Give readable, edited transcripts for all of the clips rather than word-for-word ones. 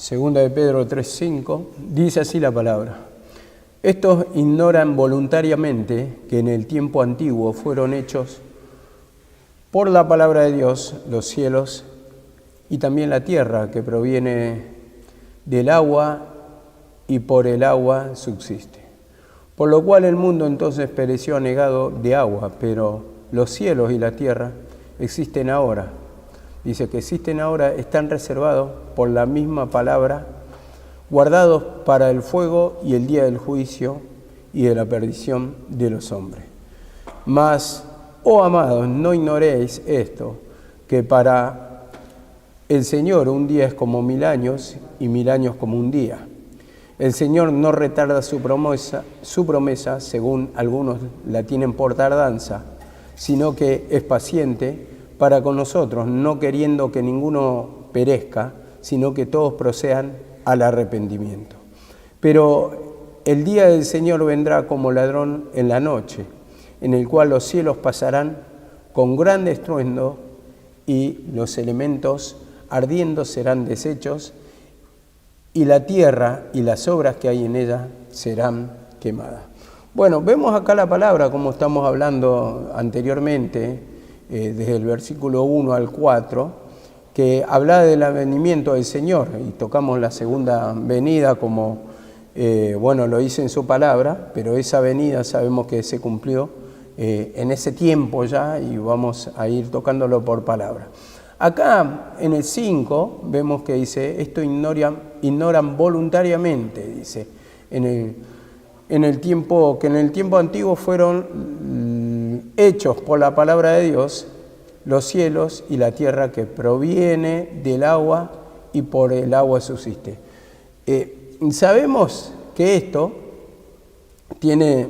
Segunda de Pedro 3:5, dice así la palabra. Estos ignoran voluntariamente que en el tiempo antiguo fueron hechos por la palabra de Dios los cielos y también la tierra, que proviene del agua y por el agua subsiste. Por lo cual el mundo entonces pereció anegado de agua, pero los cielos y la tierra existen ahora. Dice que existen ahora, están reservados por la misma palabra, guardados para el fuego y el día del juicio y de la perdición de los hombres. Mas, oh amados, no ignoréis esto, que para el Señor un día es como 1000 años y 1000 años como un día. El Señor no retarda su promesa, según algunos la tienen por tardanza, sino que es paciente para con nosotros, no queriendo que ninguno perezca, sino que todos procedan al arrepentimiento. Pero el día del Señor vendrá como ladrón en la noche, en el cual los cielos pasarán con gran estruendo y los elementos ardiendo serán deshechos y la tierra y las obras que hay en ella serán quemadas. Bueno, vemos acá la palabra como estamos hablando anteriormente, desde el versículo 1 al 4, que habla del advenimiento del Señor, y tocamos la segunda venida como, lo dice en su palabra, pero esa venida sabemos que se cumplió en ese tiempo ya, y vamos a ir tocándolo por palabra. Acá en el 5 vemos que dice, esto ignoran voluntariamente, dice, en el tiempo antiguo fueron hechos por la palabra de Dios los cielos y la tierra, que proviene del agua y por el agua subsiste. Sabemos que esto tiene,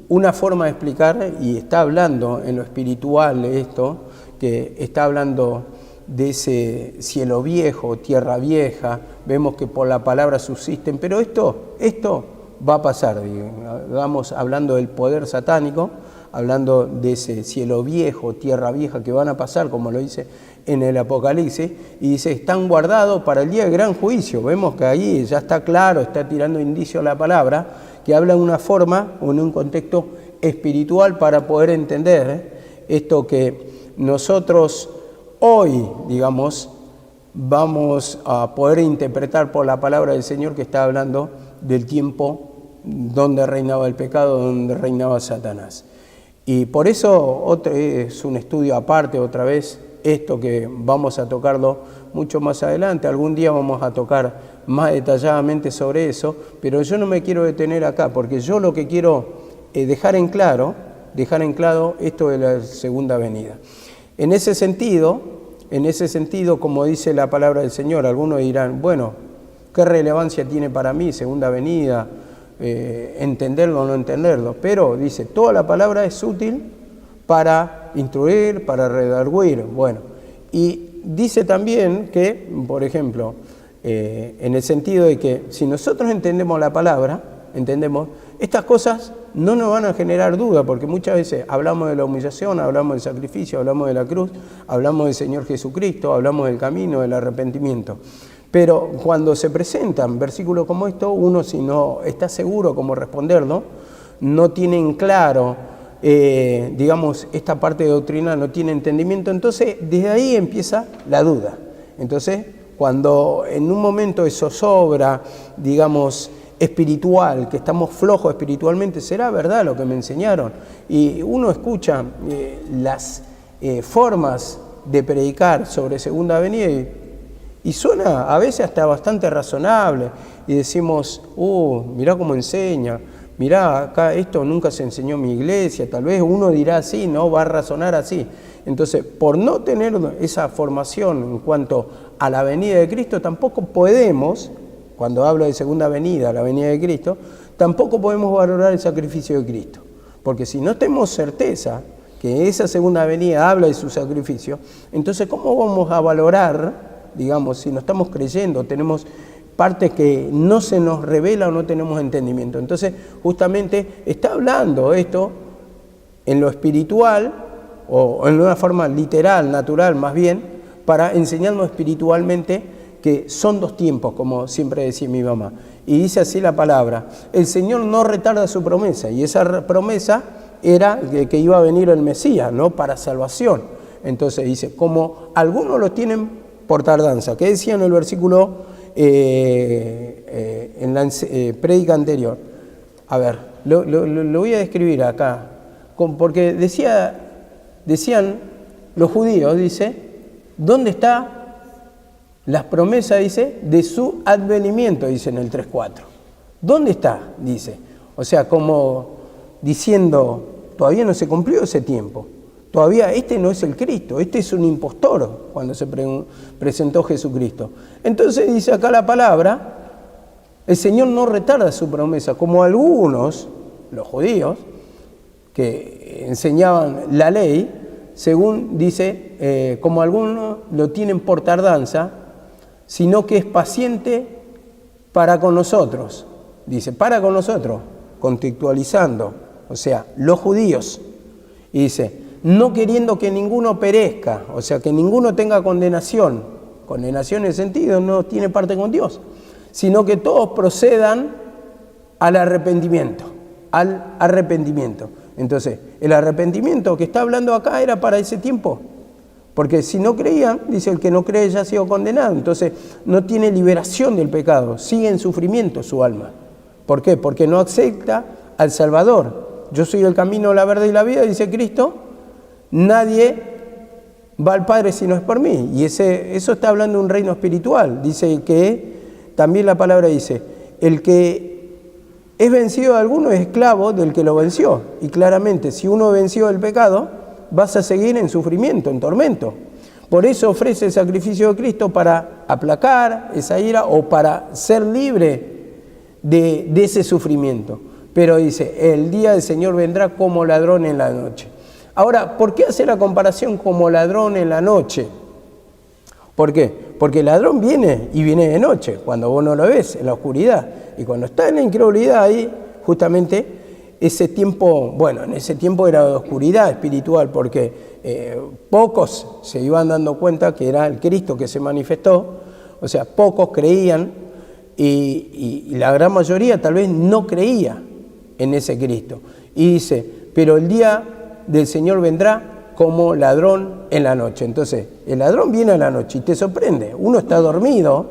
una forma de explicar, y está hablando en lo espiritual esto, que está hablando de ese cielo viejo, tierra vieja, vemos que por la palabra subsisten, pero esto va a pasar, digamos, hablando del poder satánico, hablando de ese cielo viejo, tierra vieja, que van a pasar, como lo dice en el Apocalipsis, y dice, están guardados para el día del gran juicio. Vemos que ahí ya está claro, está tirando indicio a la palabra, que habla en una forma o en un contexto espiritual para poder entender esto que nosotros hoy, digamos, vamos a poder interpretar por la palabra del Señor, que está hablando del tiempo donde reinaba el pecado, donde reinaba Satanás. Y por eso es un estudio aparte, otra vez, esto que vamos a tocarlo mucho más adelante. Algún día vamos a tocar más detalladamente sobre eso, pero yo no me quiero detener acá, porque yo lo que quiero es dejar en claro esto de la segunda venida. En ese sentido, como dice la palabra del Señor, algunos dirán, bueno, ¿qué relevancia tiene para mí segunda venida? Entenderlo o no entenderlo, pero dice, toda la palabra es útil para instruir, para redarguir. Bueno, y dice también que, por ejemplo, en el sentido de que si nosotros entendemos la palabra, estas cosas no nos van a generar duda, porque muchas veces hablamos de la humillación, hablamos del sacrificio, hablamos de la cruz, hablamos del Señor Jesucristo, hablamos del camino, del arrepentimiento. Pero cuando se presentan versículos como estos, uno, si no está seguro cómo responderlo, no tiene en claro, esta parte de doctrina, no tiene entendimiento, entonces desde ahí empieza la duda. Entonces, cuando en un de zozobra, espiritual, que estamos flojos espiritualmente, ¿será verdad lo que me enseñaron? Y uno escucha las formas de predicar sobre segunda venida y suena a veces hasta bastante razonable, y decimos, mirá cómo enseña, mirá, acá esto nunca se enseñó en mi iglesia, tal vez uno dirá así, no va a razonar así. Entonces, por no tener esa formación en cuanto a la venida de Cristo, tampoco podemos, cuando hablo de segunda venida, la venida de Cristo, tampoco podemos valorar el sacrificio de Cristo, porque si no tenemos certeza que esa segunda venida habla de su sacrificio, entonces ¿cómo vamos a valorar, si no estamos creyendo, tenemos partes que no se nos revela o no tenemos entendimiento? Entonces, justamente está hablando esto en lo espiritual, o en una forma literal, natural más bien, para enseñarnos espiritualmente que son dos tiempos, como siempre decía mi mamá. Y dice así la palabra: el Señor no retarda su promesa, y esa promesa era que iba a venir el Mesías, ¿no?, para salvación. Entonces dice, como algunos lo tienen por tardanza. ¿Qué decía en el versículo, en la prédica anterior? A ver, lo voy a describir acá, porque decían los judíos, dice, ¿dónde está las promesas, dice, de su advenimiento? Dice en el 3:4. ¿Dónde está? Dice. O sea, como diciendo, todavía no se cumplió ese tiempo. Todavía este no es el Cristo, este es un impostor cuando se presentó Jesucristo. Entonces dice acá la palabra, el Señor no retarda su promesa, como algunos, los judíos, que enseñaban la ley, según dice, como algunos lo tienen por tardanza, sino que es paciente para con nosotros. Dice, para con nosotros, contextualizando, o sea, los judíos. Y dice, no queriendo que ninguno perezca, o sea, que ninguno tenga condenación. Condenación en el sentido, no tiene parte con Dios, sino que todos procedan al arrepentimiento. Entonces, el arrepentimiento que está hablando acá era para ese tiempo. Porque si no creían, dice, el que no cree ya ha sido condenado. Entonces, no tiene liberación del pecado, sigue en sufrimiento su alma. ¿Por qué? Porque no acepta al Salvador. Yo soy el camino, la verdad y la vida, dice Cristo. Nadie va al Padre si no es por mí. Y eso está hablando de un reino espiritual. Dice que, también la palabra dice, el que es vencido de alguno es esclavo del que lo venció. Y claramente, si uno venció el pecado, vas a seguir en sufrimiento, en tormento. Por eso ofrece el sacrificio de Cristo para aplacar esa ira o para ser libre de ese sufrimiento. Pero dice, el día del Señor vendrá como ladrón en la noche. Ahora, ¿por qué hace la comparación como ladrón en la noche? ¿Por qué? Porque el ladrón viene y viene de noche, cuando vos no lo ves, en la oscuridad. Y cuando está en la incredulidad ahí, justamente ese tiempo, bueno, en ese tiempo era de oscuridad espiritual, porque pocos se iban dando cuenta que era el Cristo que se manifestó, o sea, pocos creían y la gran mayoría tal vez no creía en ese Cristo. Y dice, pero el día del Señor vendrá como ladrón en la noche. Entonces, el ladrón viene a la noche y te sorprende. Uno está dormido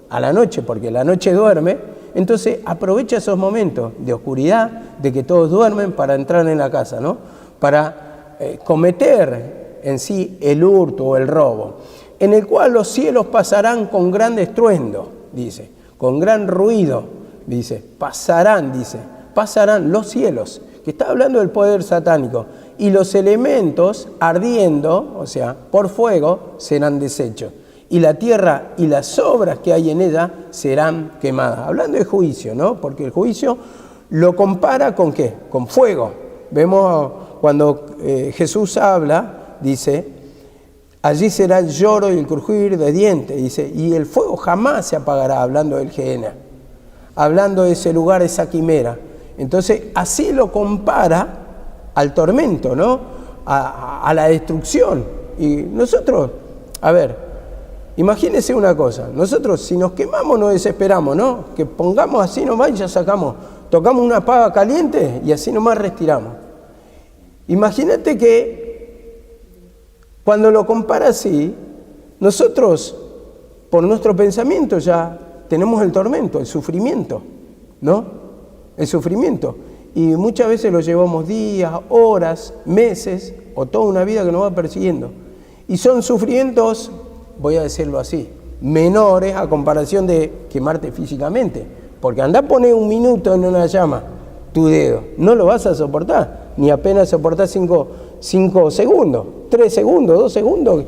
a la noche porque la noche duerme, entonces aprovecha esos momentos de oscuridad, de que todos duermen para entrar en la casa, ¿no? Para cometer en sí el hurto o el robo, en el cual los cielos pasarán con gran estruendo, dice, con gran ruido, dice, pasarán los cielos, que está hablando del poder satánico, y los elementos ardiendo, o sea, por fuego, serán deshechos. Y la tierra y las obras que hay en ella serán quemadas. Hablando de juicio, ¿no? Porque el juicio lo compara con ¿qué? Con fuego. Vemos cuando Jesús habla, dice, allí será el lloro y el crujir de dientes, dice, y el fuego jamás se apagará, hablando del Gehenna, hablando de ese lugar, esa quimera. Entonces, así lo compara al tormento, ¿no? A la destrucción. Y nosotros, a ver, imagínense una cosa, nosotros si nos quemamos nos desesperamos, ¿no? Que pongamos así nomás y ya sacamos, tocamos una pava caliente y así nomás respiramos. Imagínate que cuando lo compara así, nosotros por nuestro pensamiento ya tenemos el tormento, el sufrimiento, ¿no? El sufrimiento. Y muchas veces lo llevamos días, horas, meses o toda una vida que nos va persiguiendo. Y son sufrimientos, voy a decirlo así, menores a comparación de quemarte físicamente. Porque andá a poner un minuto en una llama tu dedo, no lo vas a soportar, ni apenas soportás 5 segundos, 3 segundos, 2 segundos,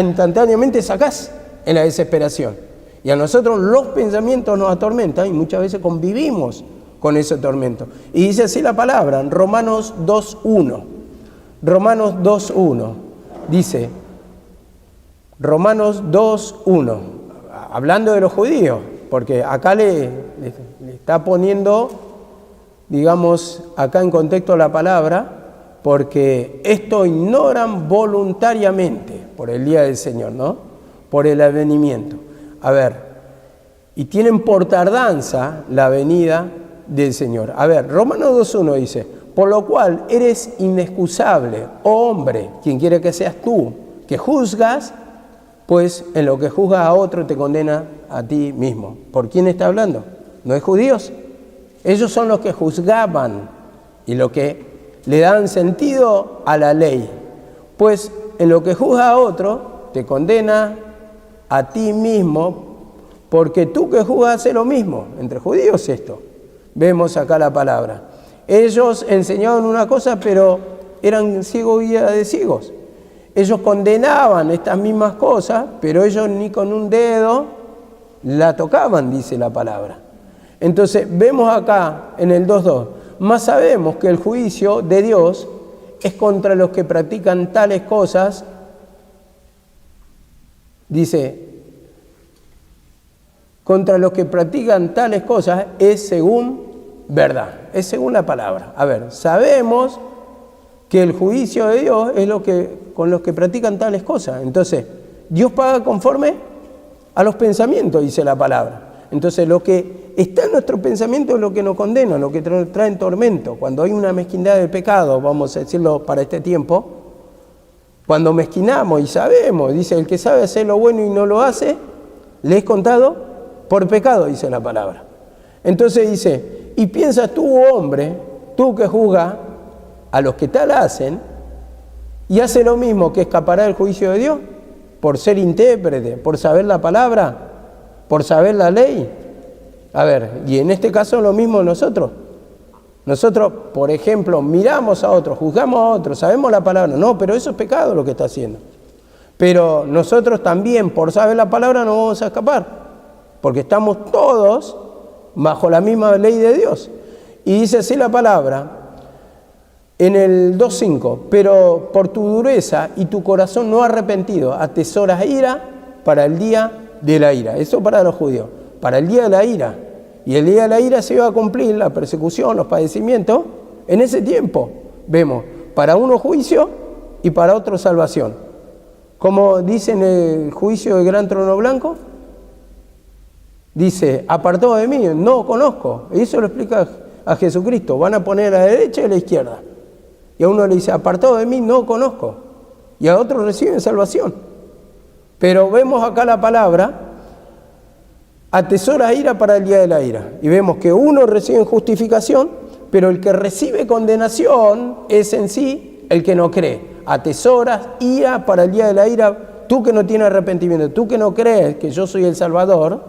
instantáneamente sacás en la desesperación. Y a nosotros los pensamientos nos atormentan y muchas veces convivimos con ese tormento. Y dice así la palabra, en Romanos 2:1. Romanos 2:1 dice, Romanos 2:1, hablando de los judíos, porque acá le está poniendo, digamos, acá en contexto la palabra, porque esto ignoran voluntariamente por el día del Señor, ¿no? por el advenimiento. A ver, y tienen por tardanza la venida del Señor. A ver, Romanos 2.1 dice, por lo cual eres inexcusable, oh hombre, quien quiera que seas tú, que juzgas, pues en lo que juzgas a otro te condena a ti mismo. ¿Por quién está hablando? ¿No es judíos? Ellos son los que juzgaban y lo que le dan sentido a la ley. Pues en lo que juzgas a otro te condena a ti mismo, porque tú que juzgas haces lo mismo. Entre judíos esto. Vemos acá la palabra. Ellos enseñaban una cosa, pero eran ciegos guía de ciegos. Ellos condenaban estas mismas cosas, pero ellos ni con un dedo la tocaban, dice la palabra. Entonces, vemos acá en el 2.2, más sabemos que el juicio de Dios es contra los que practican tales cosas, dice, contra los que practican tales cosas es según verdad, es según la palabra. A ver, sabemos que el juicio de Dios es con los que practican tales cosas. Entonces, Dios paga conforme a los pensamientos, dice la palabra. Entonces, lo que está en nuestro pensamiento es lo que nos condena, lo que nos trae en tormento. Cuando hay una mezquindad de pecado, vamos a decirlo para este tiempo, cuando mezquinamos y sabemos, dice, el que sabe hacer lo bueno y no lo hace, le es contado por pecado, dice la palabra. Entonces dice, y piensas tú, hombre, tú que juzgas a los que tal hacen, y hace lo mismo, que escapará del juicio de Dios, por ser intérprete, por saber la palabra, por saber la ley. A ver, y en este caso lo mismo nosotros. Nosotros, por ejemplo, miramos a otros, juzgamos a otros, sabemos la palabra. No, pero eso es pecado lo que está haciendo. Pero nosotros también, por saber la palabra, no vamos a escapar, porque estamos todos bajo la misma ley de Dios. Y dice así la palabra, en el 2.5, pero por tu dureza y tu corazón no arrepentido, atesoras ira para el día de la ira. Eso para los judíos, para el día de la ira. Y el día de la ira se iba a cumplir la persecución, los padecimientos. En ese tiempo vemos para uno juicio y para otro salvación. Como dice en el juicio del gran trono blanco, dice, apartado de mí, no conozco. Y eso lo explica a Jesucristo. Van a poner a la derecha y a la izquierda. Y a uno le dice, apartado de mí, no conozco. Y a otro reciben salvación. Pero vemos acá la palabra, atesora ira para el día de la ira. Y vemos que uno recibe justificación, pero el que recibe condenación es en sí el que no cree. Atesoras ira para el día de la ira, tú que no tienes arrepentimiento, tú que no crees que yo soy el Salvador,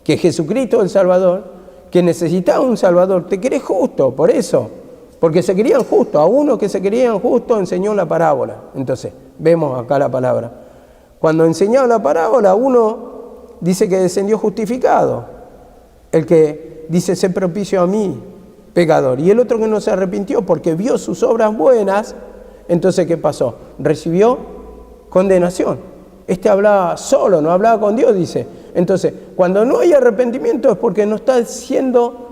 que Jesucristo es el Salvador, que necesitaba un Salvador, te crees justo, por eso. Porque se querían justo, a uno que se querían justo enseñó la parábola. Entonces, vemos acá la palabra. Cuando enseñaba la parábola, uno dice que descendió justificado. El que dice, sé propicio a mí, pecador. Y el otro que no se arrepintió porque vio sus obras buenas, entonces, ¿qué pasó? Recibió condenación. Este hablaba solo, no hablaba con Dios, dice. Entonces, cuando no hay arrepentimiento es porque no está diciendo,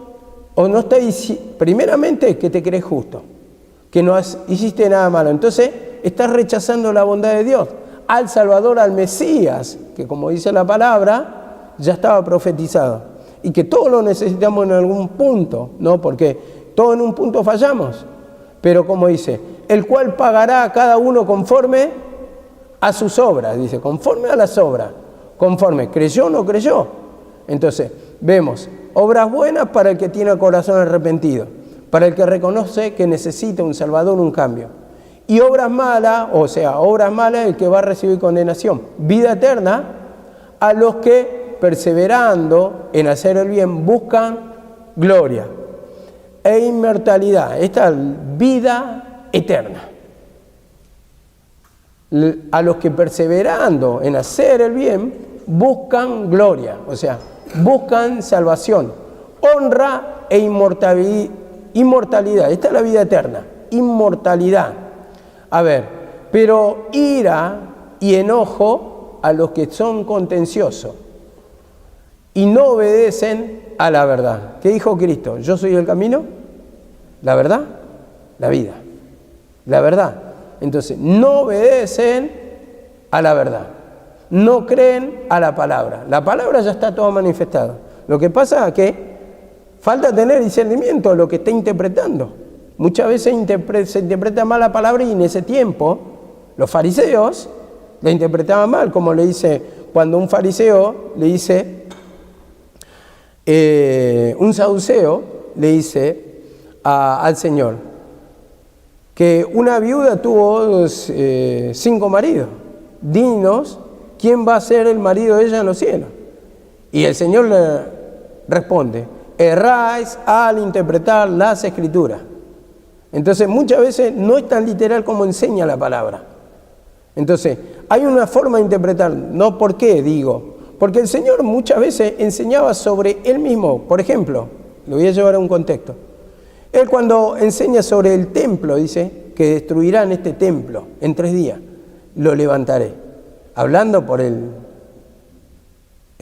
o no está diciendo, primeramente, que te crees justo, que no hiciste nada malo. Entonces, estás rechazando la bondad de Dios. Al Salvador, al Mesías, que como dice la palabra, ya estaba profetizado. Y que todos lo necesitamos en algún punto, ¿no? Porque todos en un punto fallamos. Pero como dice, el cual pagará a cada uno conforme a sus obras, dice, conforme a las obras, conforme, creyó o no creyó. Entonces, vemos, obras buenas para el que tiene el corazón arrepentido, para el que reconoce que necesita un Salvador, un cambio. Y obras malas, o sea, obras malas el que va a recibir condenación, vida eterna, a los que, perseverando en hacer el bien, buscan gloria e inmortalidad, esta vida eterna. A los que perseverando en hacer el bien, buscan gloria, o sea, buscan salvación, honra e inmortalidad. Esta es la vida eterna, inmortalidad. A ver, pero ira y enojo a los que son contenciosos y no obedecen a la verdad. ¿Qué dijo Cristo? Yo soy el camino, la verdad, la vida. La verdad. Entonces, no obedecen a la verdad. no creen a la palabra. La palabra ya está toda manifestada. Lo que pasa es que falta tener discernimiento de lo que está interpretando. Muchas veces se interpreta mal la palabra y en ese tiempo los fariseos la interpretaban mal, como le dice, cuando un fariseo le dice, un saduceo le dice al Señor que una viuda tuvo 5 maridos. Dinos quién va a ser el marido de ella en los cielos. Y el Señor le responde, erráis al interpretar las Escrituras. Entonces muchas veces no es tan literal como enseña la palabra. Entonces hay una forma de interpretar, no por qué digo, porque el Señor muchas veces enseñaba sobre Él mismo. Por ejemplo, lo voy a llevar a un contexto. Él cuando enseña sobre el templo, dice que destruirán este templo en 3 días, lo levantaré. Hablando por el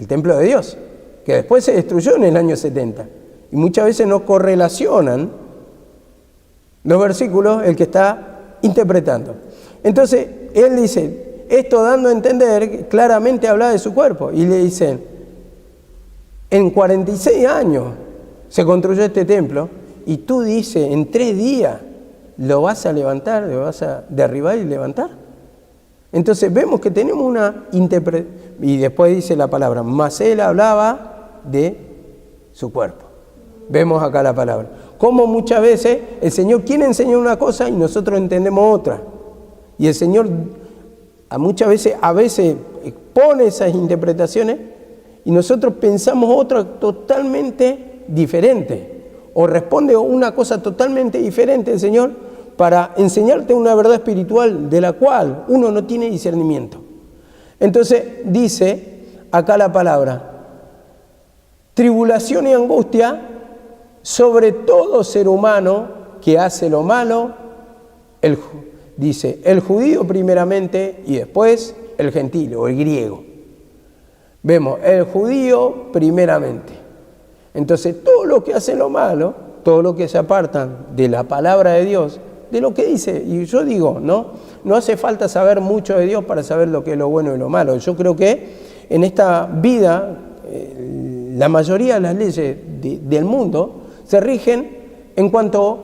templo de Dios, que después se destruyó en el año 70. Y muchas veces no correlacionan los versículos el que está interpretando. Entonces, él dice, esto dando a entender, claramente habla de su cuerpo. Y le dicen, en 46 años se construyó este templo, y tú dices, en 3 días lo vas a levantar, lo vas a derribar y levantar. Entonces vemos que tenemos una interpretación, y después dice la palabra, mas él hablaba de su cuerpo. Vemos acá la palabra. Como muchas veces el Señor quiere enseñar una cosa y nosotros entendemos otra. Y el Señor a veces pone esas interpretaciones y nosotros pensamos otra totalmente diferente. O responde una cosa totalmente diferente el Señor para enseñarte una verdad espiritual de la cual uno no tiene discernimiento. Entonces dice acá la palabra, tribulación y angustia sobre todo ser humano que hace lo malo, dice el judío primeramente y después el gentil o el griego. Vemos el judío primeramente. Entonces todo lo que hace lo malo, todo lo que se apartan de la palabra de Dios, de lo que dice, y yo digo, no hace falta saber mucho de Dios para saber lo que es lo bueno y lo malo. Yo creo que en esta vida la mayoría de las leyes del mundo se rigen en cuanto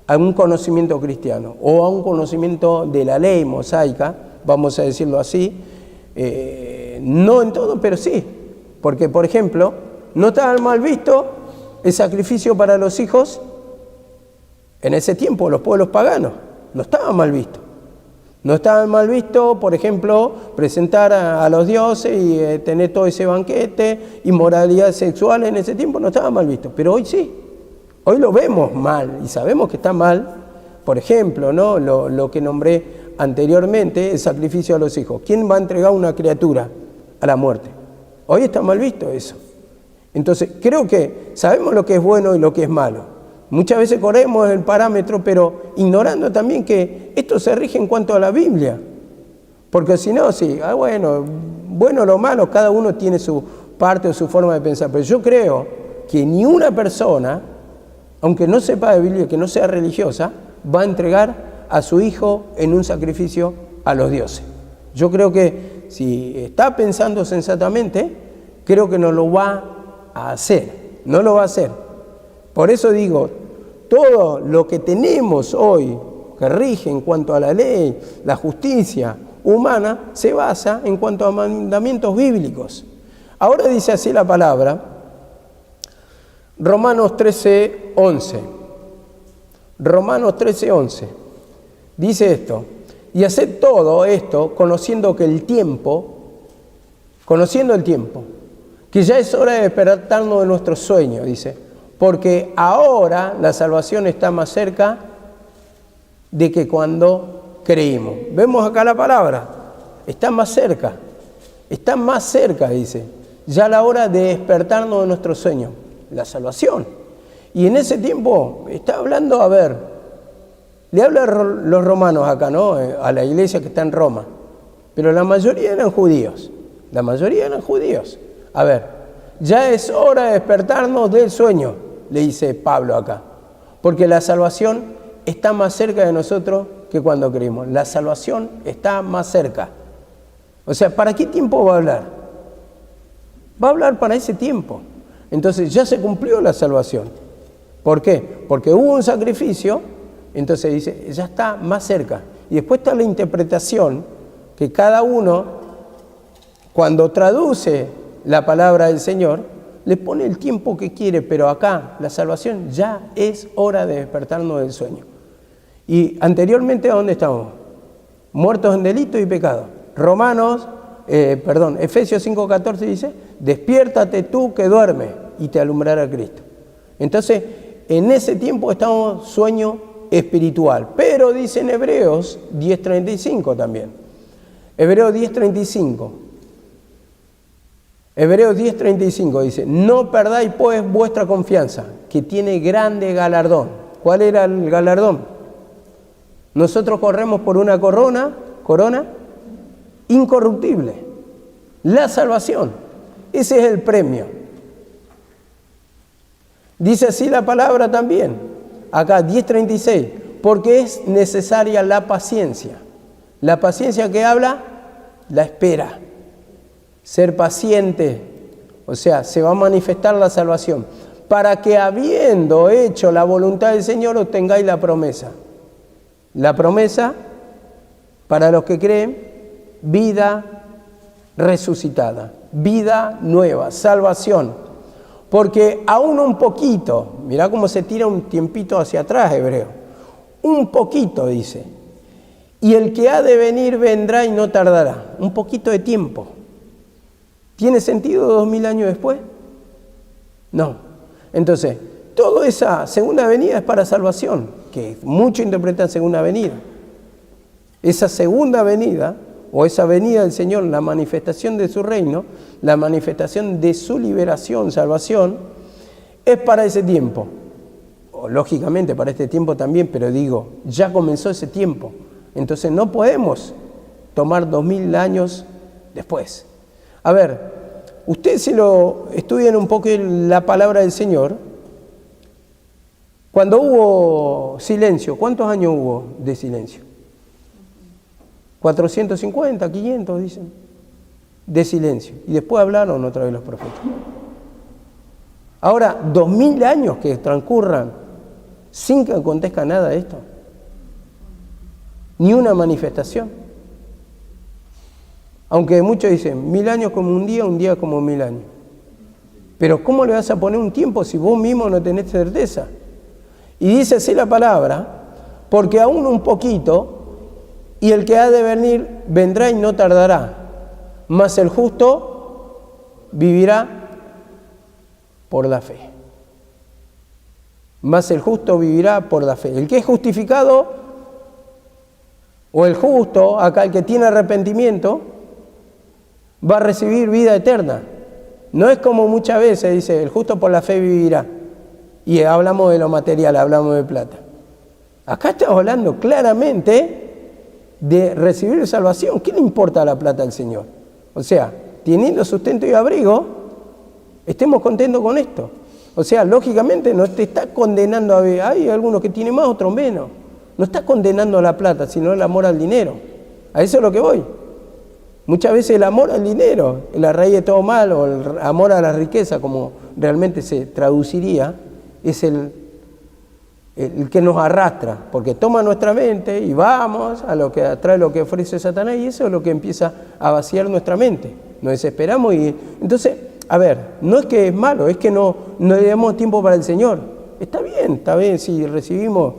a un conocimiento cristiano o a un conocimiento de la ley mosaica, vamos a decirlo así, no en todo, pero sí, porque por ejemplo, no estaba mal visto el sacrificio para los hijos en ese tiempo, los pueblos paganos, no estaba mal visto. No estaba mal visto, por ejemplo, presentar a los dioses y tener todo ese banquete, inmoralidad sexual en ese tiempo no estaba mal visto, pero hoy sí. Hoy lo vemos mal y sabemos que está mal. Por ejemplo, ¿no? Lo que nombré anteriormente, el sacrificio a los hijos. ¿Quién va a entregar una criatura a la muerte? Hoy está mal visto eso. Entonces, creo que sabemos lo que es bueno y lo que es malo. Muchas veces corremos el parámetro, pero ignorando también que esto se rige en cuanto a la Biblia. Porque si no, sí, bueno o lo malo, cada uno tiene su parte o su forma de pensar. Pero yo creo que ni una persona, aunque no sepa de Biblia, que no sea religiosa, va a entregar a su hijo en un sacrificio a los dioses. Yo creo que si está pensando sensatamente, creo que no lo va a hacer, no lo va a hacer. Por eso digo, todo lo que tenemos hoy que rige en cuanto a la ley, la justicia humana, se basa en cuanto a mandamientos bíblicos. Ahora dice así la palabra, Romanos 13:11. Romanos 13:11. Dice esto, y haced todo esto conociendo el tiempo, que ya es hora de despertarnos de nuestro sueño, dice. Porque ahora la salvación está más cerca de que cuando creímos. Vemos acá la palabra, está más cerca, dice. Ya la hora de despertarnos de nuestro sueño, la salvación. Y en ese tiempo está hablando, le habla a los romanos acá, ¿no? A la iglesia que está en Roma. Pero la mayoría eran judíos. Ya es hora de despertarnos del sueño, le dice Pablo acá, porque la salvación está más cerca de nosotros que cuando creímos. La salvación está más cerca. O sea, ¿para qué tiempo va a hablar? Va a hablar para ese tiempo. Entonces ya se cumplió la salvación. ¿Por qué? Porque hubo un sacrificio, entonces dice, ya está más cerca. Y después está la interpretación, que cada uno, cuando traduce la palabra del Señor, le pone el tiempo que quiere, pero acá la salvación ya es hora de despertarnos del sueño. Y anteriormente, ¿a dónde estamos? Muertos en delitos y pecados. Efesios 5:14 dice, despiértate tú que duermes y te alumbrará Cristo. Entonces, en ese tiempo estamos sueño espiritual. Pero dice en Hebreos 10:35 también. Hebreos 10:35 dice, no perdáis pues vuestra confianza, que tiene grande galardón. ¿Cuál era el galardón? Nosotros corremos por una corona incorruptible, la salvación. Ese es el premio. Dice así la palabra también, acá 10:36, porque es necesaria la paciencia. La paciencia que habla, la espera. Ser paciente, o sea, se va a manifestar la salvación, para que habiendo hecho la voluntad del Señor obtengáis la promesa. La promesa, para los que creen, vida resucitada, vida nueva, salvación. Porque aún un poquito, mirá cómo se tira un tiempito hacia atrás Hebreo, un poquito dice, y el que ha de venir vendrá y no tardará, un poquito de tiempo. ¿Tiene sentido 2000 años después? No. Entonces, toda esa segunda venida es para salvación, que muchos interpretan segunda venida. Esa segunda venida, o esa venida del Señor, la manifestación de su reino, la manifestación de su liberación, salvación, es para ese tiempo. O, lógicamente para este tiempo también, pero digo, ya comenzó ese tiempo. Entonces no podemos tomar 2000 años después. A ver, ustedes si lo estudian un poco la palabra del Señor, cuando hubo silencio, ¿cuántos años hubo de silencio? 450, 500 dicen, de silencio. Y después hablaron otra vez los profetas. Ahora, 2000 años que transcurran sin que acontezca nada de esto. Ni una manifestación. Aunque muchos dicen, 1000 años como un día como 1000 años. Pero ¿cómo le vas a poner un tiempo si vos mismo no tenés certeza? Y dice así la palabra, porque aún un poquito, y el que ha de venir vendrá y no tardará, mas el justo vivirá por la fe. Mas el justo vivirá por la fe. El que es justificado, o el justo, acá el que tiene arrepentimiento, va a recibir vida eterna. No es como muchas veces dice, el justo por la fe vivirá. Y hablamos de lo material, hablamos de plata. Acá estamos hablando claramente de recibir salvación. ¿Qué le importa la plata al Señor? O sea, teniendo sustento y abrigo, estemos contentos con esto. O sea, lógicamente no te está condenando hay algunos que tienen más, otros menos. No está condenando a la plata, sino el amor al dinero. A eso es lo que voy. Muchas veces el amor al dinero, la raíz de todo mal, o el amor a la riqueza, como realmente se traduciría, es el que nos arrastra, porque toma nuestra mente y vamos a lo que atrae lo que ofrece Satanás, y eso es lo que empieza a vaciar nuestra mente. Nos desesperamos y entonces, a ver, no es que es malo, es que no le damos tiempo para el Señor. Está bien si recibimos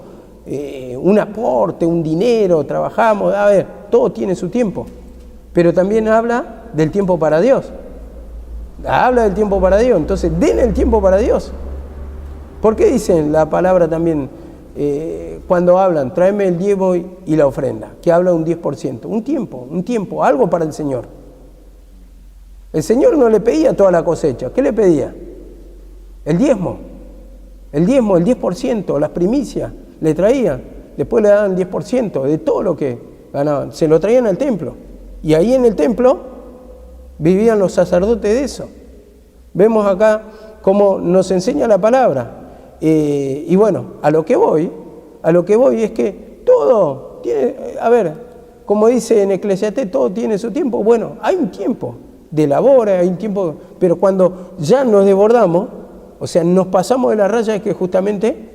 un aporte, un dinero, trabajamos, a ver, todo tiene su tiempo, pero también habla del tiempo para Dios. Habla del tiempo para Dios, entonces den el tiempo para Dios. ¿Por qué dicen la palabra también, cuando hablan, tráeme el diezmo y la ofrenda, que habla un 10%? Un tiempo, algo para el Señor. El Señor no le pedía toda la cosecha, ¿qué le pedía? El diezmo, el 10%, las primicias, le traían, después le daban 10% de todo lo que ganaban, se lo traían al templo, y ahí en el templo vivían los sacerdotes de eso. Vemos acá cómo nos enseña la palabra. Y bueno, a lo que voy es que todo tiene, a ver, como dice en Eclesiastés, todo tiene su tiempo. Bueno, hay un tiempo de labor, hay un tiempo, pero cuando ya nos desbordamos, o sea, nos pasamos de la raya, es que justamente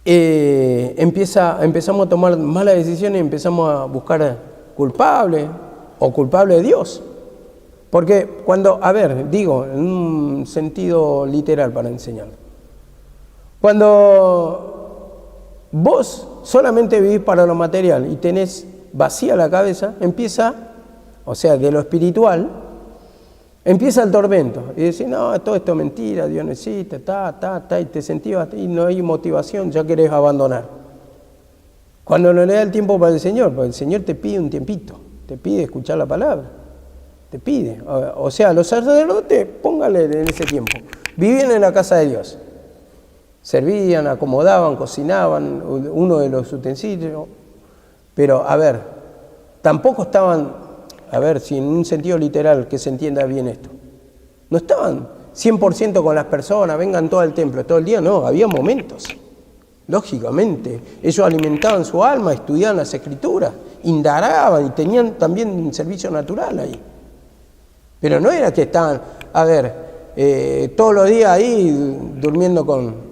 empezamos a tomar malas decisiones y empezamos a buscar culpables o culpable de Dios. Porque cuando, a ver, digo, en un sentido literal para enseñar, cuando vos solamente vivís para lo material y tenés vacía la cabeza, empieza, o sea, de lo espiritual, empieza el tormento. Y decís, no, todo esto es mentira, Dios no existe, y te sentís y no hay motivación, ya querés abandonar. Cuando no le da el tiempo para el Señor, porque el Señor te pide un tiempito, te pide escuchar la palabra, te pide. O sea, los sacerdotes, póngale en ese tiempo, vivían en la casa de Dios. Servían, acomodaban, cocinaban, uno de los utensilios, pero a ver, tampoco estaban, a ver, si en un sentido literal que se entienda bien esto, no estaban 100% con las personas, vengan todo al templo, todo el día, no, había momentos, lógicamente, ellos alimentaban su alma, estudiaban las escrituras, indagaban y tenían también un servicio natural ahí, pero no era que estaban, a ver, todos los días ahí durmiendo con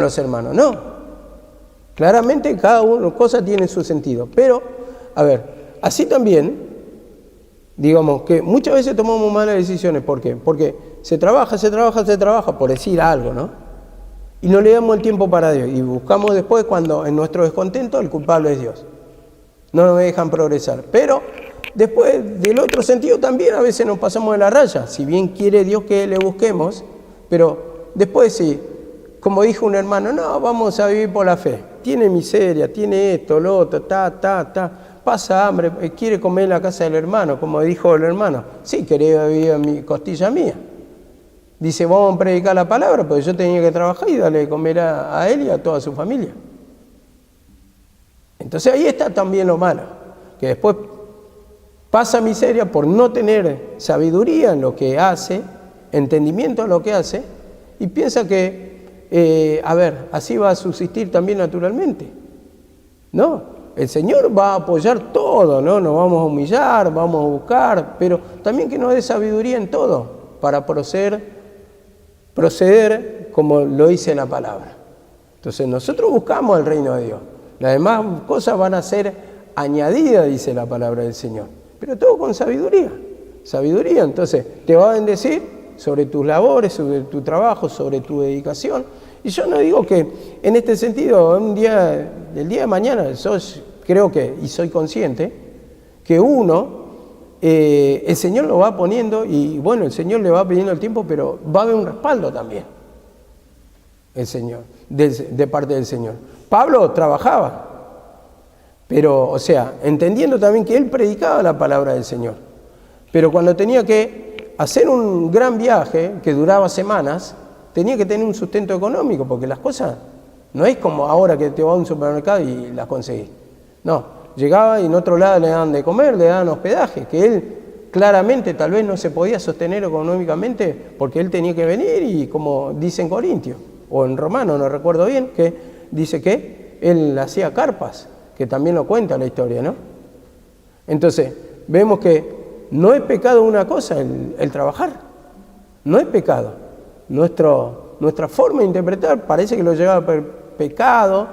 los hermanos, no. Claramente cada cosa tiene su sentido. Pero, a ver, así también, digamos que muchas veces tomamos malas decisiones. ¿Por qué? Porque se trabaja, por decir algo, ¿no? Y no le damos el tiempo para Dios. Y buscamos después, cuando en nuestro descontento, el culpable es Dios. No nos dejan progresar. Pero después, del otro sentido también, a veces nos pasamos de la raya. Si bien quiere Dios que le busquemos, pero después sí. Como dijo un hermano, no, vamos a vivir por la fe. Tiene miseria, tiene esto, lo otro, pasa hambre, quiere comer en la casa del hermano, como dijo el hermano. Sí, quería vivir en mi costilla mía. Dice, vamos a predicar la palabra, porque yo tenía que trabajar y darle de comer a él y a toda su familia. Entonces ahí está también lo malo, que después pasa miseria por no tener sabiduría en lo que hace, entendimiento en lo que hace, y piensa que a ver, así va a subsistir también naturalmente. No, el Señor va a apoyar todo, ¿no? Nos vamos a humillar, vamos a buscar, pero también que nos dé sabiduría en todo para proceder como lo dice la palabra. Entonces nosotros buscamos el reino de Dios. Las demás cosas van a ser añadidas, dice la palabra del Señor, pero todo con sabiduría. Sabiduría, entonces te va a bendecir sobre tus labores, sobre tu trabajo, sobre tu dedicación. Y yo no digo que en este sentido, el día de mañana, yo creo que, y soy consciente, que el Señor lo va poniendo, y bueno, el Señor le va pidiendo el tiempo, pero va a haber un respaldo también, el Señor, de parte del Señor. Pablo trabajaba, pero, o sea, entendiendo también que él predicaba la palabra del Señor, pero cuando tenía que hacer un gran viaje que duraba semanas, tenía que tener un sustento económico, porque las cosas no es como ahora que te vas a un supermercado y las conseguís. No, llegaba y en otro lado le daban de comer, le daban hospedaje, que él claramente tal vez no se podía sostener económicamente porque él tenía que venir y como dice en Corintios, o en Romanos, no recuerdo bien, que dice que él hacía carpas, que también lo cuenta la historia, ¿no? Entonces, vemos que no es pecado una cosa el trabajar, no es pecado. Nuestra forma de interpretar parece que lo lleva a pecado,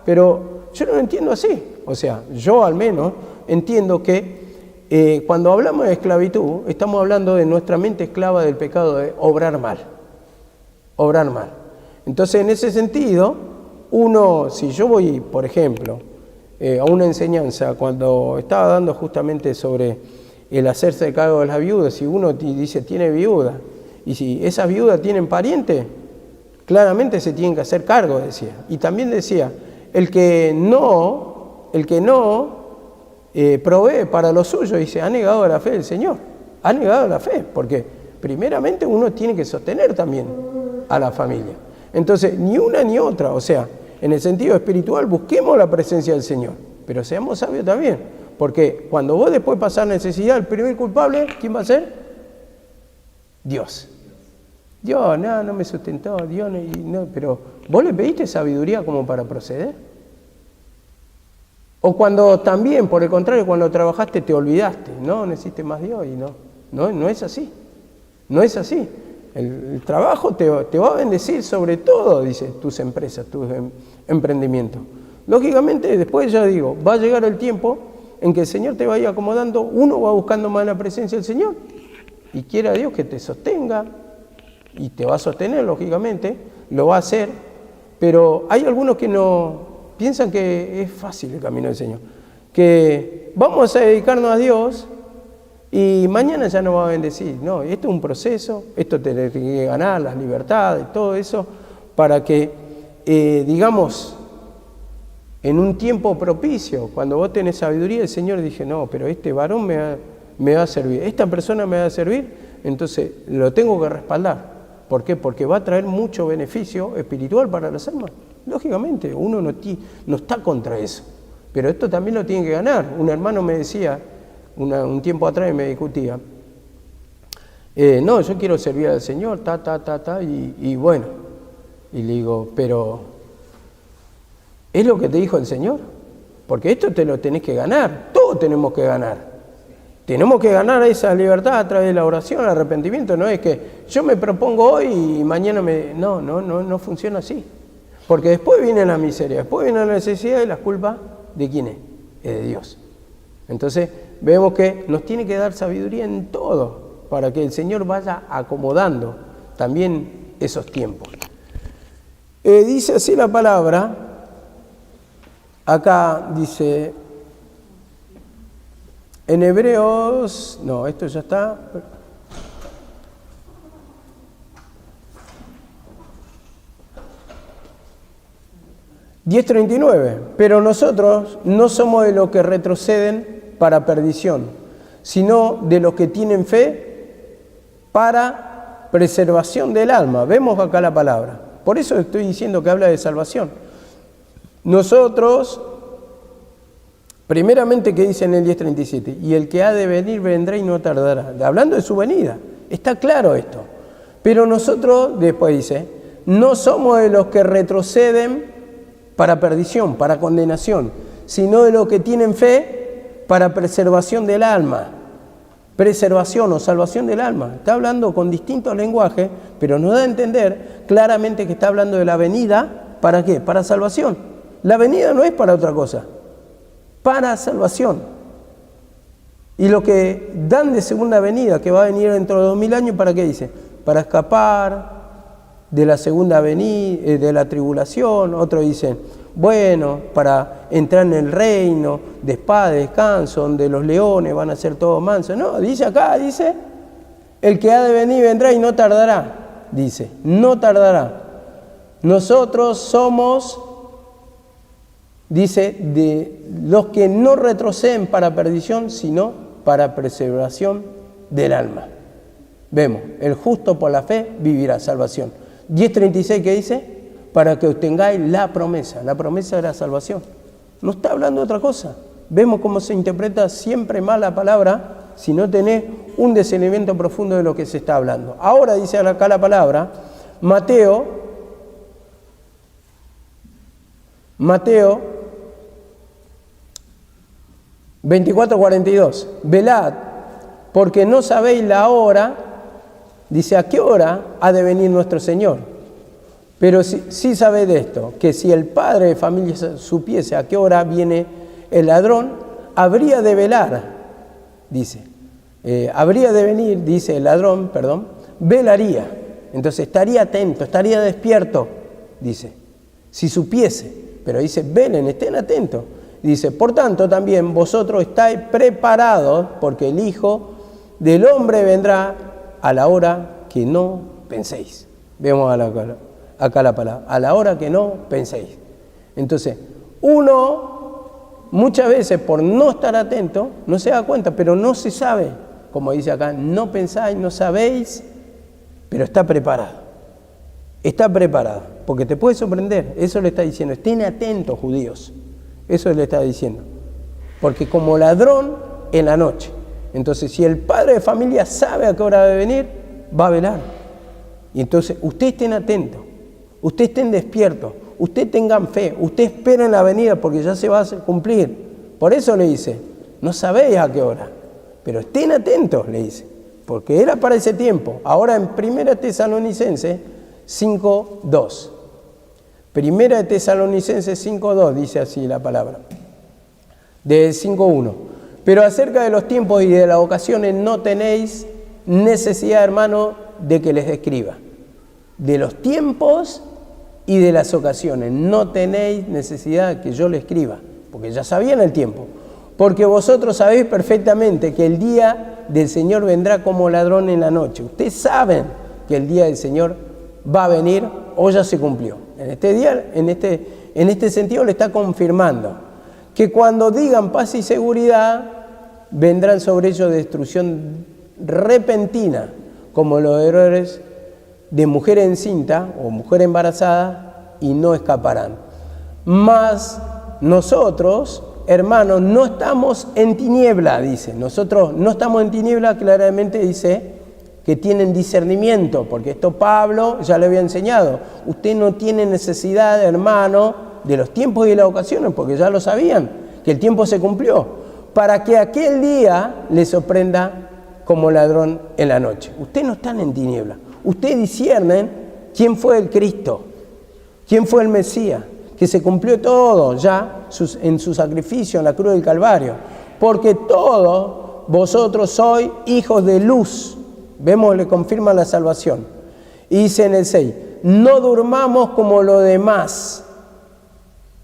pero yo no lo entiendo así. O sea, yo al menos entiendo que cuando hablamos de esclavitud, estamos hablando de nuestra mente esclava del pecado de obrar mal. Obrar mal. Entonces, en ese sentido, si yo voy, por ejemplo, a una enseñanza, cuando estaba dando justamente sobre el hacerse cargo de las viudas, si uno dice tiene viuda, y si esas viudas tienen parientes, claramente se tienen que hacer cargo, decía. Y también decía, el que no provee para lo suyo, dice, ha negado la fe del Señor, ha negado la fe, porque primeramente uno tiene que sostener también a la familia. Entonces, ni una ni otra, o sea, en el sentido espiritual busquemos la presencia del Señor, pero seamos sabios también. Porque cuando vos después pasás necesidad, el primer culpable, ¿quién va a ser? Dios. Dios, no me sustentó, Dios, no, pero ¿vos le pediste sabiduría como para proceder? O cuando también, por el contrario, cuando trabajaste te olvidaste, no existe más Dios y no es así. No es así. El trabajo te va a bendecir sobre todo, dice, tus empresas, tus emprendimientos. Lógicamente, después ya digo, va a llegar el tiempo en que el Señor te va a ir acomodando, uno va buscando más la presencia del Señor y quiera Dios que te sostenga y te va a sostener, lógicamente, lo va a hacer, pero hay algunos que no piensan que es fácil el camino del Señor, que vamos a dedicarnos a Dios y mañana ya nos va a bendecir. No, esto es un proceso, esto te tiene que ganar, las libertades, todo eso, para que, digamos, en un tiempo propicio, cuando vos tenés sabiduría, el Señor dice, no, pero este varón me va a servir, esta persona me va a servir, entonces lo tengo que respaldar. ¿Por qué? Porque va a traer mucho beneficio espiritual para las almas. Lógicamente, uno no está contra eso, pero esto también lo tiene que ganar. Un hermano me decía, un tiempo atrás me discutía, no, yo quiero servir al Señor, y bueno, y le digo, pero ¿es lo que te dijo el Señor? Porque esto te lo tenés que ganar, todos tenemos que ganar. Tenemos que ganar esa libertad a través de la oración, el arrepentimiento. No es que yo me propongo hoy y mañana no funciona así. Porque después viene la miseria, después viene la necesidad y la culpa ¿de quién es? Es de Dios. Entonces vemos que nos tiene que dar sabiduría en todo para que el Señor vaya acomodando también esos tiempos. Dice así la palabra, acá dice, en Hebreos, no, esto ya está. 10:39, pero nosotros no somos de los que retroceden para perdición, sino de los que tienen fe para preservación del alma. Vemos acá la palabra. Por eso estoy diciendo que habla de salvación. Nosotros, primeramente, ¿qué dice en el 10:37? Y el que ha de venir vendrá y no tardará. Hablando de su venida. Está claro esto. Pero nosotros, después dice, no somos de los que retroceden para perdición, para condenación, sino de los que tienen fe para preservación del alma. Preservación o salvación del alma. Está hablando con distintos lenguajes, pero nos da a entender claramente que está hablando de la venida. ¿Para qué? Para salvación. La venida no es para otra cosa. Para salvación. Y lo que dan de segunda venida, que va a venir dentro de 2000 años, ¿para qué dice? Para escapar de la segunda venida, de la tribulación. Otros dicen, bueno, para entrar en el reino de paz, de descanso, donde los leones van a ser todos mansos. No, dice acá, dice, el que ha de venir vendrá y no tardará. Dice, no tardará. Nosotros somos, dice, de los que no retroceden para perdición, sino para preservación del alma. Vemos, el justo por la fe vivirá, salvación. 10:36, ¿qué dice? Para que obtengáis la promesa de la salvación. No está hablando de otra cosa. Vemos cómo se interpreta siempre mal la palabra si no tenés un discernimiento profundo de lo que se está hablando. Ahora dice acá la palabra, Mateo 24:42, velad, porque no sabéis la hora, dice, ¿a qué hora ha de venir nuestro Señor? Pero sí sabéis de esto, que si el padre de familia supiese a qué hora viene el ladrón, habría de velar, dice, habría de venir, dice el ladrón, velaría, entonces estaría atento, estaría despierto, dice, si supiese, pero dice, velen, estén atentos, dice, por tanto también vosotros estáis preparados, porque el Hijo del Hombre vendrá a la hora que no penséis. Vemos acá la palabra, a la hora que no penséis. Entonces, uno muchas veces por no estar atento no se da cuenta, pero no se sabe, como dice acá, no pensáis, no sabéis, pero está preparado. Está preparado, porque te puede sorprender. Eso le está diciendo, estén atentos, judíos. Eso le está diciendo. Porque como ladrón en la noche. Entonces, si el padre de familia sabe a qué hora debe venir, va a velar. Y entonces, ustedes estén atentos, ustedes estén despiertos, ustedes tengan fe, ustedes esperen la venida porque ya se va a cumplir. Por eso le dice, no sabéis a qué hora, pero estén atentos, le dice, porque era para ese tiempo. Ahora en 1 Tesalonicenses 5:2. 1 Tesalonicenses 5:2 dice así la palabra. De 5:1. Pero acerca de los tiempos y de las ocasiones no tenéis necesidad, hermano, de que les escriba. De los tiempos y de las ocasiones no tenéis necesidad de que yo les escriba, porque ya sabían el tiempo. Porque vosotros sabéis perfectamente que el día del Señor vendrá como ladrón en la noche. Ustedes saben que el día del Señor va a venir o ya se cumplió. En este día, en este sentido, le está confirmando que cuando digan paz y seguridad, vendrán sobre ellos destrucción repentina, como los errores de mujer encinta o mujer embarazada, y no escaparán. Mas nosotros, hermanos, no estamos en tiniebla, dice. Nosotros no estamos en tiniebla, claramente dice que tienen discernimiento, porque esto Pablo ya le había enseñado. Usted no tiene necesidad, hermano, de los tiempos y de las ocasiones, porque ya lo sabían, que el tiempo se cumplió, para que aquel día le sorprenda como ladrón en la noche. Ustedes no están en tiniebla. Ustedes disciernen quién fue el Cristo, quién fue el Mesías, que se cumplió todo ya en su sacrificio en la cruz del Calvario, porque todos vosotros sois hijos de luz. Vemos, le confirma la salvación. Y dice en el 6, no durmamos como los demás,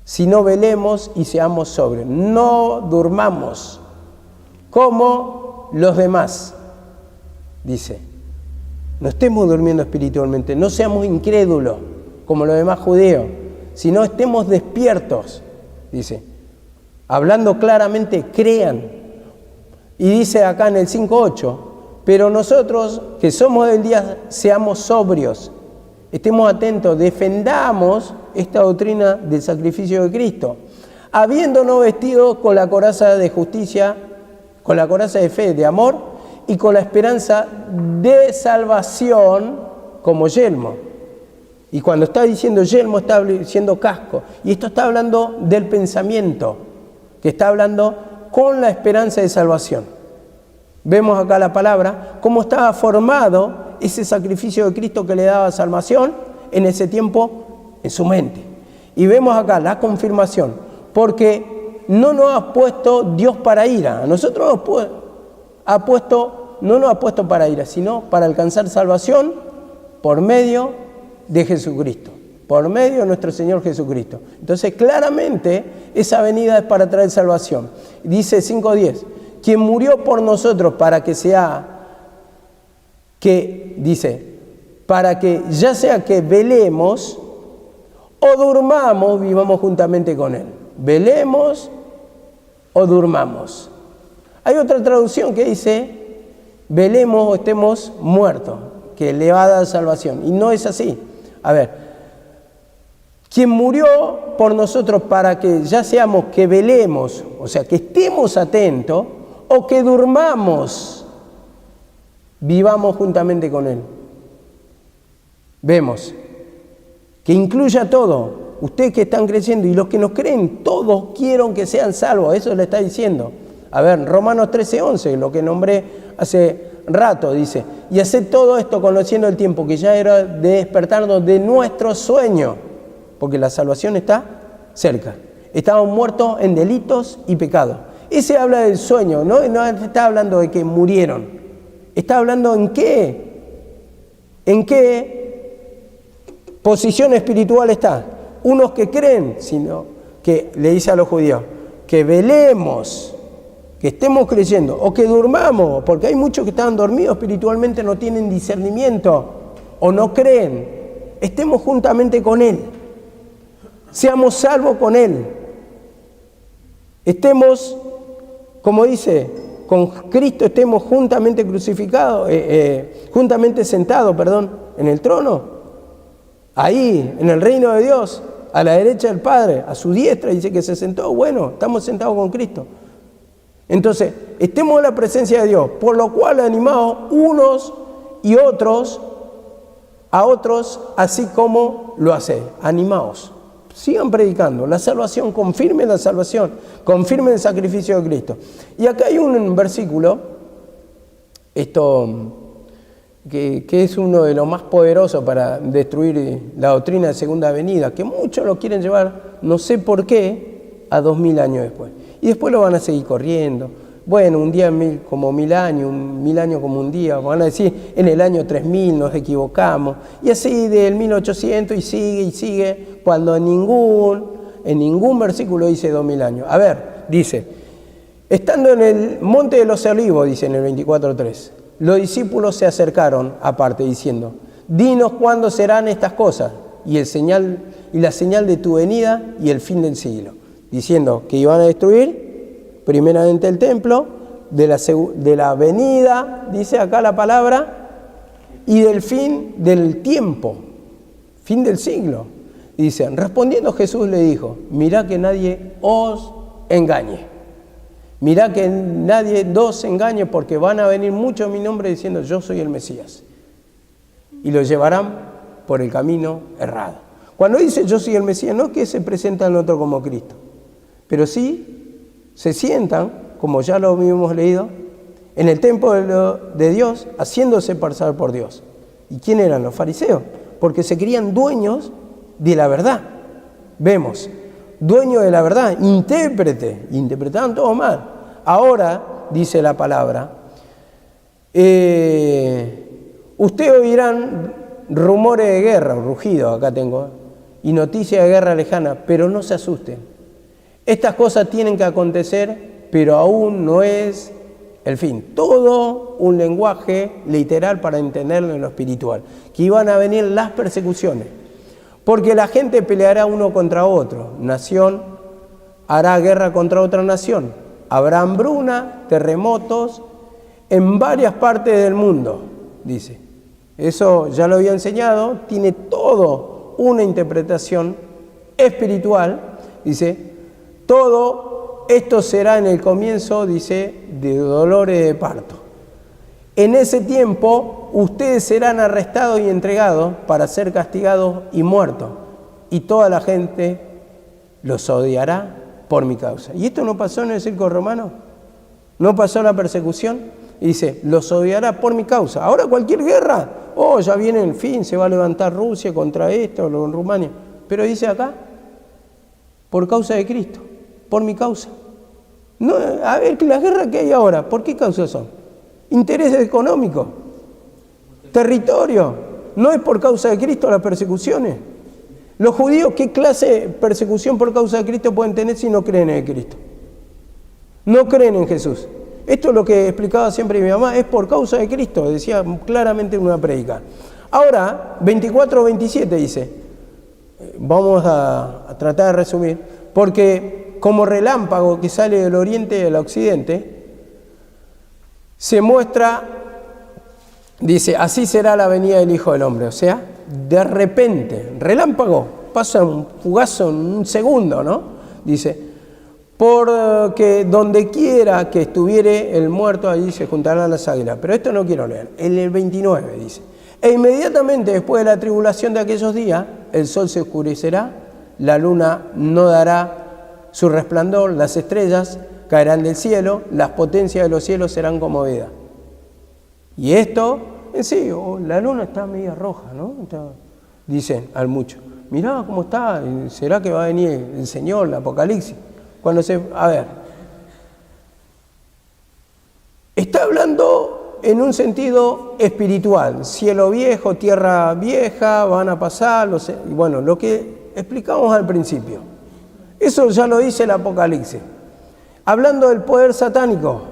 sino velemos y seamos sobrios. No durmamos como los demás, dice. No estemos durmiendo espiritualmente, no seamos incrédulos como los demás judíos, sino estemos despiertos, dice. Hablando claramente, crean. Y dice acá en el 5:8, pero nosotros que somos del día, seamos sobrios, estemos atentos, defendamos esta doctrina del sacrificio de Cristo, habiéndonos vestido con la coraza de justicia, con la coraza de fe, de amor, y con la esperanza de salvación como yelmo. Y cuando está diciendo yelmo, está diciendo casco. Y esto está hablando del pensamiento, que está hablando con la esperanza de salvación. Vemos acá la palabra, cómo estaba formado ese sacrificio de Cristo que le daba salvación en ese tiempo en su mente. Y vemos acá la confirmación, porque no nos ha puesto Dios para ira. A nosotros no nos ha puesto para ira, sino para alcanzar salvación por medio de Jesucristo, por medio de nuestro Señor Jesucristo. Entonces, claramente, esa venida es para traer salvación. Dice 5:10, quien murió por nosotros para que ya sea que velemos o durmamos, vivamos juntamente con Él. Velemos o durmamos. Hay otra traducción que dice, velemos o estemos muertos, que le va a dar salvación. Y no es así. A ver, quien murió por nosotros para que ya seamos que velemos, o sea, que estemos atentos, o que durmamos, vivamos juntamente con Él. Vemos que incluya todo. Ustedes que están creyendo y los que nos creen, todos quieren que sean salvos. Eso le está diciendo. A ver, Romanos 13:11, lo que nombré hace rato, dice, y haced todo esto conociendo el tiempo, que ya era de despertarnos de nuestro sueño, porque la salvación está cerca. Estamos muertos en delitos y pecados. Ese habla del sueño, no está hablando de que murieron. Está hablando en qué posición espiritual está. Unos que creen, sino que le dice a los judíos, que velemos, que estemos creyendo, o que durmamos, porque hay muchos que están dormidos espiritualmente, no tienen discernimiento, o no creen. Estemos juntamente con Él. Seamos salvos con Él. Estemos, como dice, con Cristo estemos juntamente crucificados, juntamente sentados, en el trono, ahí, en el reino de Dios, a la derecha del Padre, a su diestra, dice que se sentó. Bueno, estamos sentados con Cristo. Entonces, estemos en la presencia de Dios, por lo cual animados unos y otros a otros, así como lo hacéis. Animaos. sigan predicando la salvación, confirmen la salvación, confirmen el sacrificio de Cristo. Y acá hay un versículo, que es uno de los más poderosos para destruir la doctrina de segunda venida, que muchos lo quieren llevar, no sé por qué, a 2000 años después. Y después lo van a seguir corriendo. Bueno, un día como 1000 años, 1000 años como un día, van a decir en el año 3000 nos equivocamos, y así del 1800 y sigue, cuando en ningún versículo dice 2000 años. A ver, dice, estando en el monte de los olivos, dice en el 24:3, los discípulos se acercaron aparte diciendo, dinos cuándo serán estas cosas y la señal de tu venida y el fin del siglo, diciendo que iban a destruir primeramente el templo, de la venida, dice acá la palabra, y del fin del tiempo, fin del siglo. Dice, respondiendo Jesús le dijo, mirá que nadie os engañe. Mirá que nadie os engañe, porque van a venir muchos en mi nombre diciendo, yo soy el Mesías. Y lo llevarán por el camino errado. Cuando dice yo soy el Mesías, no es que se presentan otro como Cristo, pero sí se sientan, como ya lo hemos leído, en el templo de Dios, haciéndose pasar por Dios. ¿Y quién eran los fariseos? Porque se creían dueños de la verdad. Vemos, dueños de la verdad, interpretaban todo mal. Ahora, dice la palabra, ustedes oirán rumores de guerra, rugido acá tengo, y noticias de guerra lejana, pero no se asusten. Estas cosas tienen que acontecer, pero aún no es el fin. Todo un lenguaje literal para entenderlo en lo espiritual. Que iban a venir las persecuciones, porque la gente peleará uno contra otro. Nación hará guerra contra otra nación. Habrá hambruna, terremotos en varias partes del mundo, dice. Eso ya lo había enseñado, tiene todo una interpretación espiritual, dice. Todo esto será en el comienzo, dice, de dolores de parto. En ese tiempo ustedes serán arrestados y entregados para ser castigados y muertos, y toda la gente los odiará por mi causa. ¿Y esto no pasó en el circo romano? ¿No pasó la persecución? Y dice, los odiará por mi causa. Ahora cualquier guerra, ya viene el fin, se va a levantar Rusia contra esto, o Rumania. Pero dice acá, por causa de Cristo. Por mi causa. No, a ver, las guerras que hay ahora, ¿por qué causas son? Intereses económicos, territorio. No es por causa de Cristo las persecuciones. Los judíos, ¿qué clase de persecución por causa de Cristo pueden tener si no creen en Cristo? No creen en Jesús. Esto es lo que explicaba siempre mi mamá, es por causa de Cristo, decía claramente en una prédica. Ahora, 24-27 dice, vamos a tratar de resumir, porque como relámpago que sale del oriente al occidente, se muestra, dice, así será la venida del Hijo del Hombre. O sea, de repente, relámpago, pasa un fugazo en un segundo, ¿no? Dice, porque donde quiera que estuviere el muerto, allí se juntarán las águilas. Pero esto no quiero leer. En el 29 dice, e inmediatamente después de la tribulación de aquellos días, el sol se oscurecerá, la luna no dará su resplandor, las estrellas caerán del cielo, las potencias de los cielos serán conmovidas. Y esto, en sí, la luna está media roja, ¿no? Dicen al mucho, mirá cómo está, ¿será que va a venir el Señor, el Apocalipsis? A ver, está hablando en un sentido espiritual, cielo viejo, tierra vieja, van a pasar, bueno, lo que explicamos al principio. Eso ya lo dice el Apocalipsis. Hablando del poder satánico,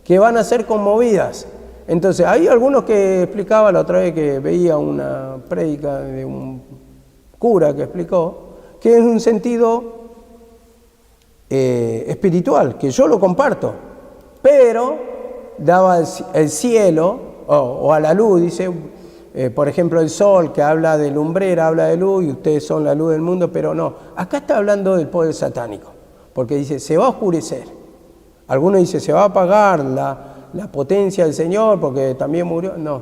que van a ser conmovidas. Entonces, hay algunos que explicaba la otra vez que veía una prédica de un cura que explicó, que es un sentido espiritual, que yo lo comparto, pero daba el cielo, o a la luz, dice, por ejemplo, el sol, que habla de lumbrera, habla de luz, y ustedes son la luz del mundo, pero no. Acá está hablando del poder satánico, porque dice, se va a oscurecer. Algunos dicen, se va a apagar la potencia del Señor, porque también murió. No.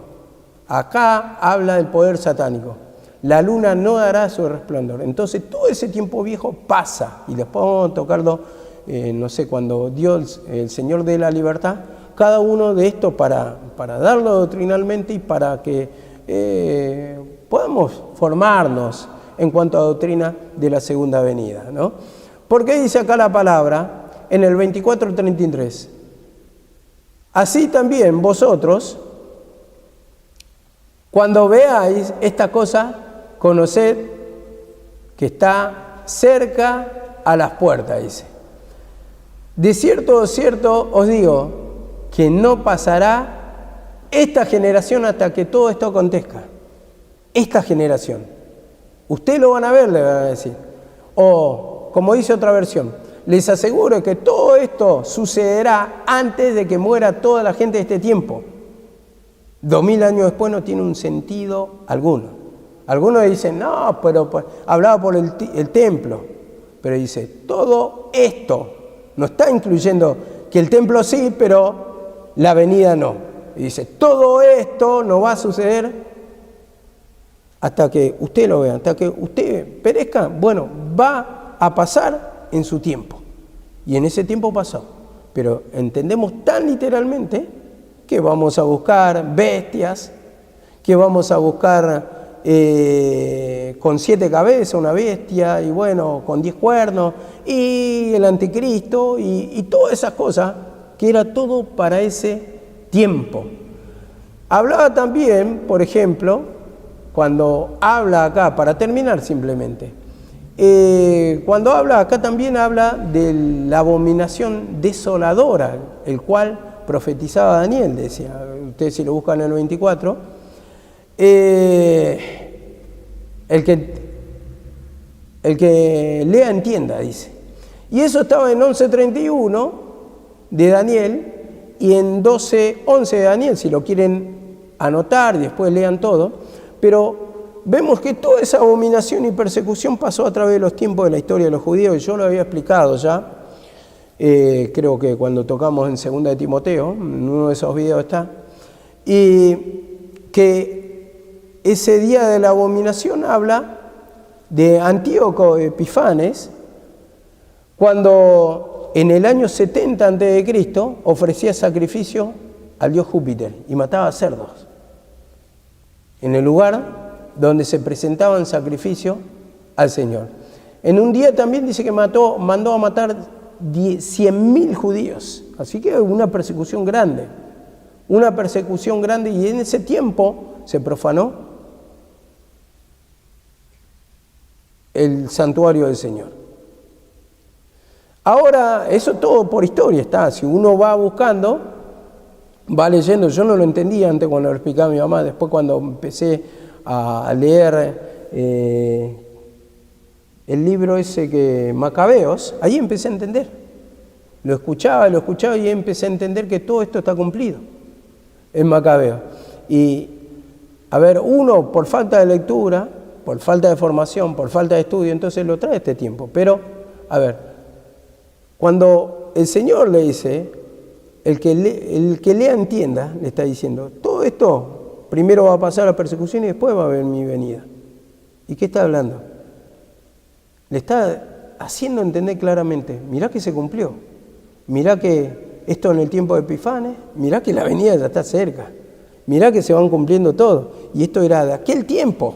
Acá habla del poder satánico. la luna no dará su resplandor. Entonces todo ese tiempo viejo pasa, y después vamos a tocarlo, no sé, cuando Dios, el Señor dé la libertad, cada uno de estos para darlo doctrinalmente y para que podamos formarnos en cuanto a doctrina de la segunda venida, ¿no? ¿Por qué dice acá la palabra en el 24:33? Así también vosotros, cuando veáis esta cosa, conoced que está cerca a las puertas, dice. De cierto os digo, que no pasará esta generación hasta que todo esto acontezca. Esta generación. Ustedes lo van a ver, le van a decir. O, como dice otra versión, les aseguro que todo esto sucederá antes de que muera toda la gente de este tiempo. 2000 años después no tiene un sentido alguno. Algunos dicen, no, pero hablaba por el templo. Pero dice, todo esto no está incluyendo que el templo sí, pero la venida no. Y dice, todo esto no va a suceder hasta que usted lo vea, hasta que usted perezca. Bueno, va a pasar en su tiempo. Y en ese tiempo pasó. Pero entendemos tan literalmente que vamos a buscar bestias, que vamos a buscar con 7 cabezas una bestia, y bueno, con 10 cuernos, y el anticristo, y todas esas cosas, que era todo para ese tiempo. Hablaba también, por ejemplo, cuando habla acá, para terminar simplemente, cuando habla acá también habla de la abominación desoladora, el cual profetizaba Daniel, decía, ustedes si lo buscan en el 24, el que lea entienda, dice. Y eso estaba en 11:31 de Daniel y en 12:11 de Daniel, si lo quieren anotar y después lean todo. Pero vemos que toda esa abominación y persecución pasó a través de los tiempos de la historia de los judíos, y yo lo había explicado ya. Creo que cuando tocamos en 2 de Timoteo, en uno de esos videos está, y que ese día de la abominación habla de Antíoco Epifanes, cuando en el año 70 a.C. ofrecía sacrificio al dios Júpiter y mataba cerdos, en el lugar donde se presentaban sacrificios al Señor. En un día también dice que mandó a matar 100.000 judíos, así que una persecución grande, y en ese tiempo se profanó el santuario del Señor. Ahora, eso todo por historia está, si uno va buscando, va leyendo. Yo no lo entendía antes cuando lo explicaba mi mamá, después cuando empecé a leer el libro ese que Macabeos, ahí empecé a entender. Lo escuchaba y empecé a entender que todo esto está cumplido en Macabeos. Y, a ver, uno por falta de lectura, por falta de formación, por falta de estudio, entonces lo trae este tiempo. Pero, a ver, cuando el Señor le dice, el que lea entienda, le está diciendo, todo esto primero va a pasar la persecución y después va a haber mi venida. ¿Y qué está hablando? Le está haciendo entender claramente, mirá que se cumplió, mirá que esto en el tiempo de Epifanes, mirá que la venida ya está cerca, mirá que se van cumpliendo todo, y esto era de aquel tiempo,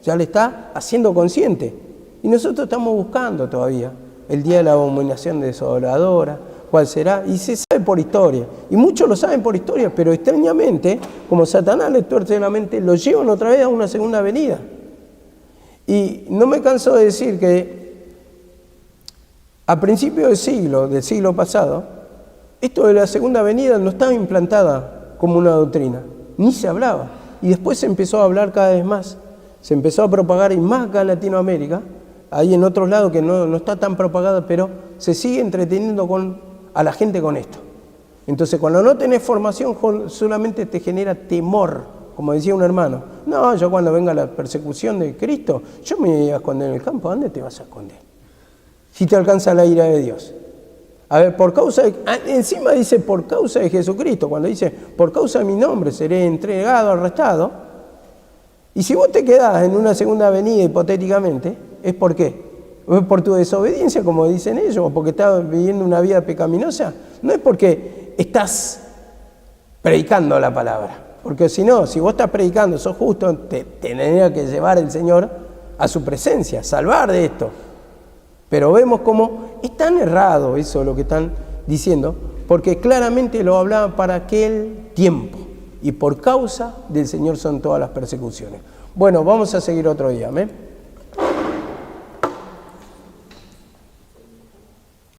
ya le está haciendo consciente, y nosotros estamos buscando todavía el día de la abominación desoladora, cuál será, y se sabe por historia, y muchos lo saben por historia, pero extrañamente, como Satanás les tuerce la mente, lo llevan otra vez a una segunda venida. Y no me canso de decir que a principios del siglo pasado, esto de la segunda venida no estaba implantada como una doctrina, ni se hablaba. Y después se empezó a hablar cada vez más, se empezó a propagar, y más acá en Latinoamérica, hay en otros lados que no está tan propagada, pero se sigue entreteniendo a la gente con esto. Entonces, cuando no tenés formación, solamente te genera temor. Como decía un hermano, no, yo cuando venga la persecución de Cristo, yo me voy a esconder en el campo. ¿Dónde te vas a esconder? Si te alcanza la ira de Dios. A ver, encima dice por causa de Jesucristo, cuando dice por causa de mi nombre seré entregado, arrestado, Y si vos te quedás en una segunda venida hipotéticamente, ¿es por qué? ¿O es por tu desobediencia, como dicen ellos, o porque estás viviendo una vida pecaminosa? No es porque estás predicando la palabra, porque si no, si vos estás predicando, sos justo, te tendría que llevar el Señor a su presencia, salvar de esto. Pero vemos cómo es tan errado eso lo que están diciendo, porque claramente lo hablaban para aquel tiempo, y por causa del Señor son todas las persecuciones. Bueno, vamos a seguir otro día, amén.